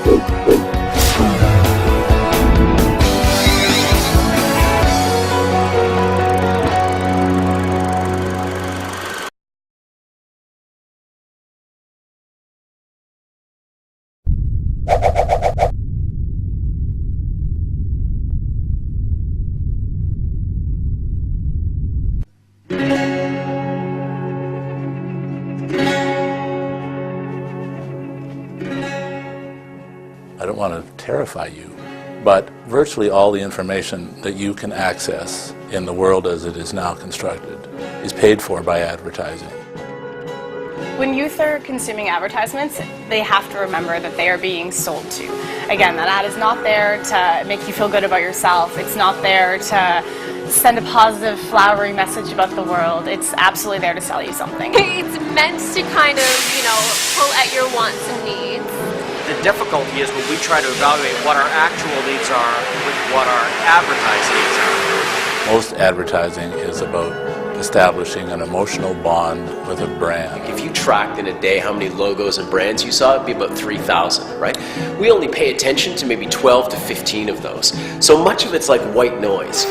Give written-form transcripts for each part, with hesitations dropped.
I don't want to terrify you, but virtually all the information that you can access in the world as it is now constructed is paid for by advertising. When youth are consuming advertisements, they have to remember that they are being sold to. Again, that ad is not there to make you feel good about yourself. It's not there to send a positive, flowery message about the world. It's absolutely there to sell you something. It's meant to kind of, pull at your wants and needs. The difficulty is when we try to evaluate what our actual needs are with what our advertising needs are. Most advertising is about establishing an emotional bond with a brand. If you tracked in a day how many logos and brands you saw, it'd be about 3,000, right? We only pay attention to maybe 12 to 15 of those. So much of it's like white noise.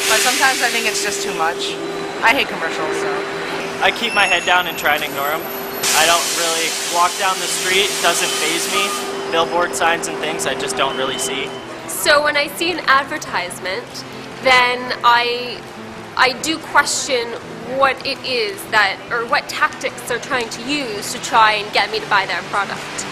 But sometimes I think it's just too much. I hate commercials, so. I keep my head down and try and ignore them. I don't really walk down the street, it doesn't faze me. Billboard signs and things I just don't really see. So when I see an advertisement, then I do question what it is or what tactics they're trying to use to try and get me to buy their product.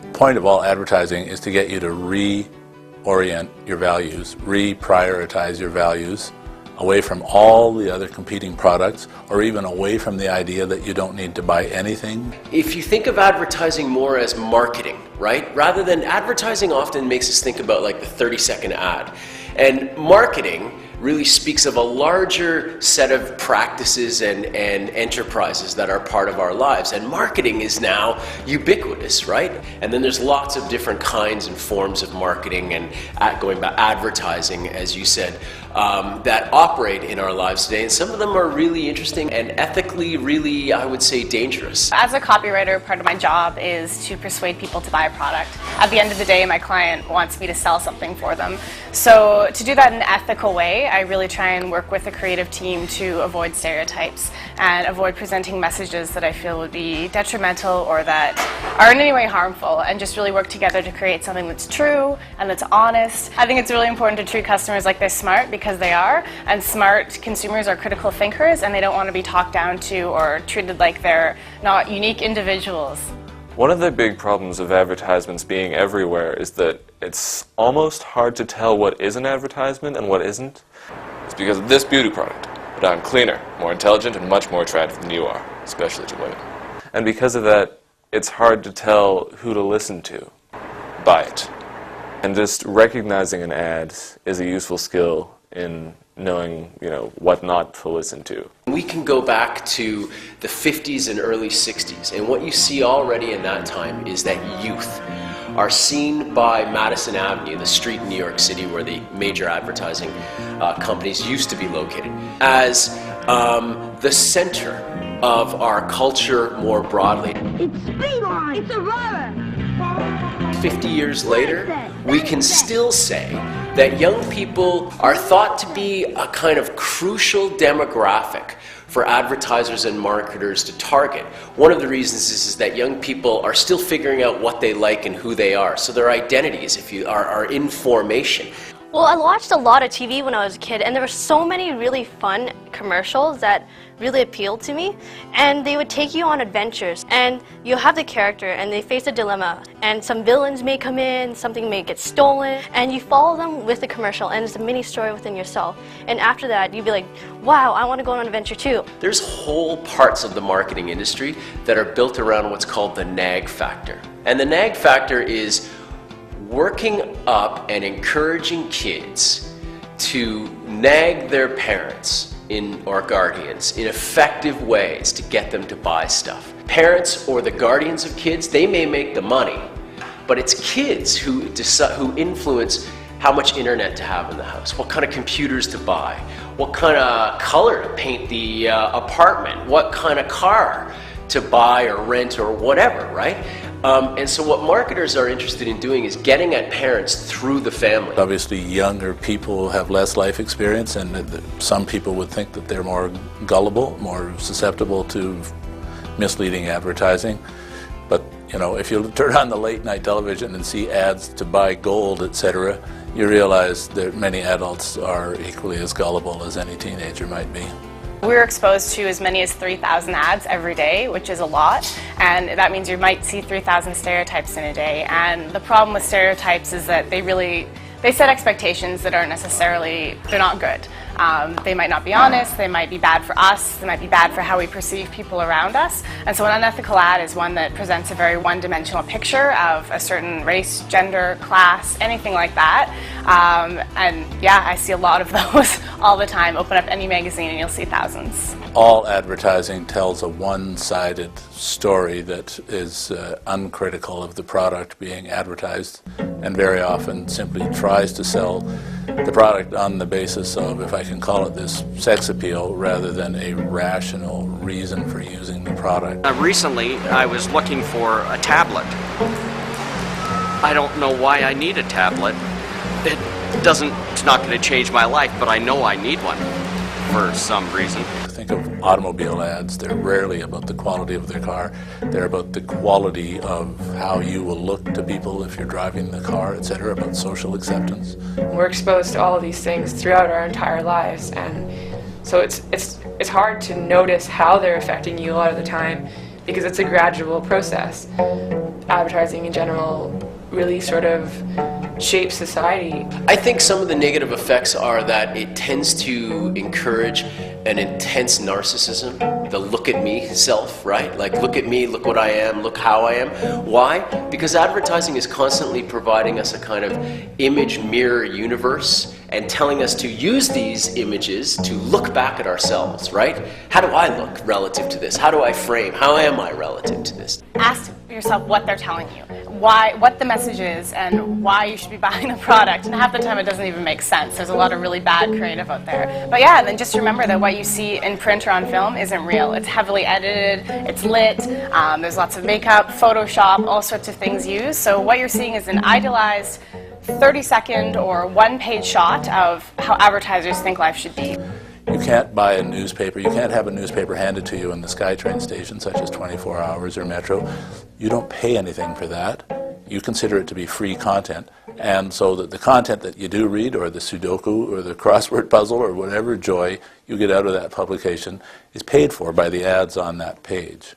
The point of all advertising is to get you to reorient your values, reprioritize your values away from all the other competing products, or even away from the idea that you don't need to buy anything. If you think of advertising more as marketing, right? Rather than advertising often makes us think about like the 30-second ad. And marketing really speaks of a larger set of practices and enterprises that are part of our lives. And marketing is now ubiquitous, right? And then there's lots of different kinds and forms of marketing and going back advertising, as you said, that operate in our lives today. And some of them are really interesting and ethically really, I would say, dangerous. As a copywriter, part of my job is to persuade people to buy a product. At the end of the day, my client wants me to sell something for them. So to do that in an ethical way, I really try and work with the creative team to avoid stereotypes and avoid presenting messages that I feel would be detrimental or that are in any way harmful, and just really work together to create something that's true and that's honest. I think it's really important to treat customers like they're smart, because they are, and smart consumers are critical thinkers, and they don't want to be talked down to or treated like they're not unique individuals. One of the big problems of advertisements being everywhere is that it's almost hard to tell what is an advertisement and what isn't. It's because of this beauty product, but I'm cleaner, more intelligent, and much more attractive than you are, especially to women. And because of that, it's hard to tell who to listen to. Buy it. And just recognizing an ad is a useful skill in knowing, what not to listen to. We can go back to the 50s and early 60s, and what you see already in that time is that youth are seen by Madison Avenue, the street in New York City where the major advertising companies used to be located, as the center of our culture more broadly. It's Speedline! It's Aurora! 50 years later, we can still say that young people are thought to be a kind of crucial demographic for advertisers and marketers to target. One of the reasons is that young people are still figuring out what they like and who they are. So their identities, are in formation. Well, I watched a lot of TV when I was a kid, and there were so many really fun commercials that really appealed to me. And they would take you on adventures, and you have the character, and they face a dilemma. And some villains may come in, something may get stolen, and you follow them with the commercial, and it's a mini story within yourself. And after that, you'd be like, wow, I want to go on an adventure too. There's whole parts of the marketing industry that are built around what's called the nag factor. And the nag factor is working up and encouraging kids to nag their parents or guardians in effective ways to get them to buy stuff. Parents or the guardians of kids, they may make the money, but it's kids who influence how much internet to have in the house, what kind of computers to buy, what kind of color to paint the apartment, what kind of car to buy or rent or whatever, right? And so what marketers are interested in doing is getting at parents through the family. Obviously, younger people have less life experience, and some people would think that they're more gullible, more susceptible to misleading advertising. But you know, if you turn on the late night television and see ads to buy gold, etc., you realize that many adults are equally as gullible as any teenager might be. We're exposed to as many as 3,000 ads every day, which is a lot, and that means you might see 3,000 stereotypes in a day. And the problem with stereotypes is that they set expectations that aren't necessarily, they're not good. They might not be honest, they might be bad for us, they might be bad for how we perceive people around us. And so an unethical ad is one that presents a very one-dimensional picture of a certain race, gender, class, anything like that. And yeah, I see a lot of those all the time. Open up any magazine and you'll see thousands. All advertising tells a one-sided story that is uncritical of the product being advertised, and very often simply tries to sell the product on the basis of, if I can call it this, sex appeal, rather than a rational reason for using the product. Recently, I was looking for a tablet. I don't know why I need a tablet. It's not going to change my life, but I know I need one for some reason. Think of automobile ads. They're rarely about the quality of their car. They're about the quality of how you will look to people if you're driving the car, etc., about social acceptance. We're exposed to all of these things throughout our entire lives, and so it's hard to notice how they're affecting you a lot of the time because it's a gradual process. Advertising in general really sort of shapes society. I think some of the negative effects are that it tends to encourage an intense narcissism, the look at me self, right? Like, look at me, look what I am, look how I am. Why? Because advertising is constantly providing us a kind of image mirror universe and telling us to use these images to look back at ourselves, right? How do I look relative to this? How do I frame? How am I relative to this? Ask yourself what they're telling you, what the message is, and why you should be buying the product. And half the time it doesn't even make sense. There's a lot of really bad creative out there. But yeah, then just remember that what you see in print or on film isn't real. It's heavily edited, it's lit, there's lots of makeup, Photoshop, all sorts of things used. So what you're seeing is an idealized 30-second or one-page shot of how advertisers think life should be. You can't buy a newspaper, you can't have a newspaper handed to you in the SkyTrain station, such as 24 Hours or Metro. You don't pay anything for that. You consider it to be free content, and so that the content that you do read, or the Sudoku, or the crossword puzzle, or whatever joy you get out of that publication, is paid for by the ads on that page.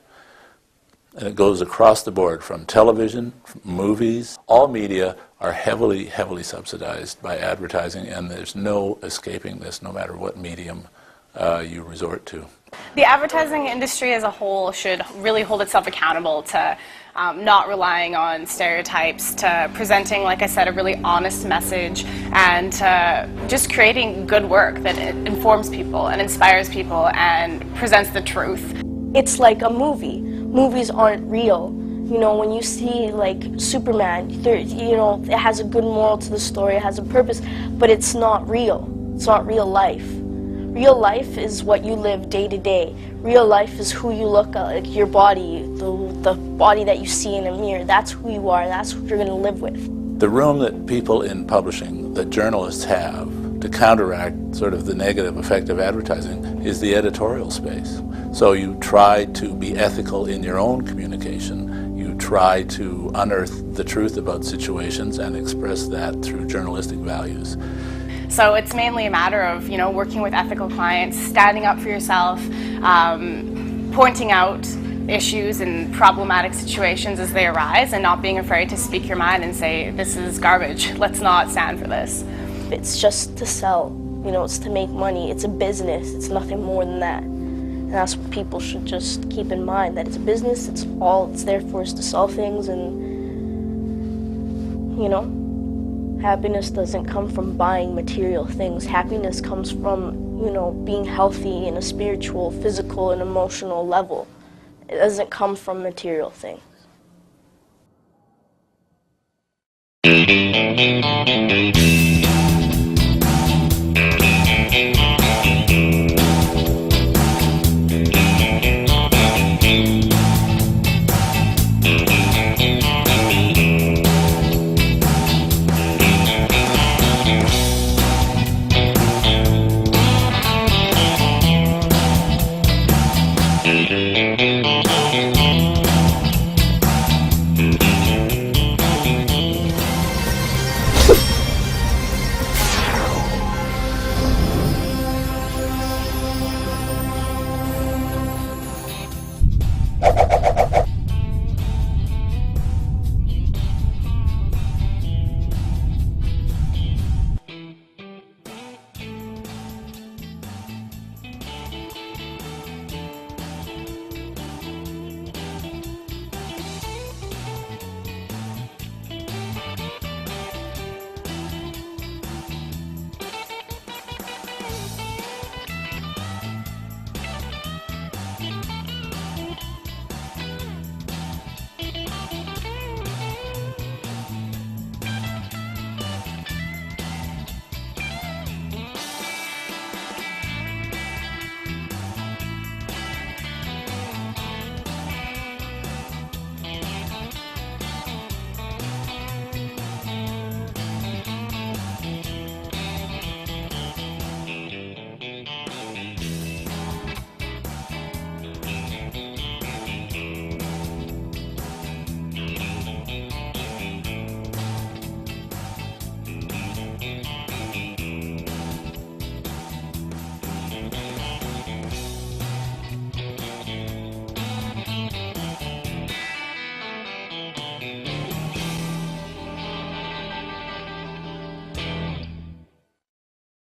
And it goes across the board, from television, from movies. All media are heavily, heavily subsidized by advertising, and there's no escaping this, no matter what medium you resort to. The advertising industry as a whole should really hold itself accountable to not relying on stereotypes, to presenting, like I said, a really honest message, and to just creating good work that informs people and inspires people and presents the truth. It's like a movie. Movies aren't real. You know, when you see like Superman, you know, it has a good moral to the story, it has a purpose, but it's not real. It's not real life. Real life is what you live day to day. Real life is who you look at, like your body, the body that you see in a mirror. That's who you are, that's what you're going to live with. The room that people in publishing, that journalists have, to counteract sort of the negative effect of advertising is the editorial space. So you try to be ethical in your own communication. You try to unearth the truth about situations and express that through journalistic values. So it's mainly a matter of, you know, working with ethical clients, standing up for yourself, pointing out issues and problematic situations as they arise, and not being afraid to speak your mind and say, this is garbage, let's not stand for this. It's just to sell, you know, it's to make money, it's a business, it's nothing more than that. And that's what people should just keep in mind, that it's a business, it's all it's there for is to sell things, and, you know, happiness doesn't come from buying material things. Happiness comes from, you know, being healthy in a spiritual, physical, and emotional level. It doesn't come from material things.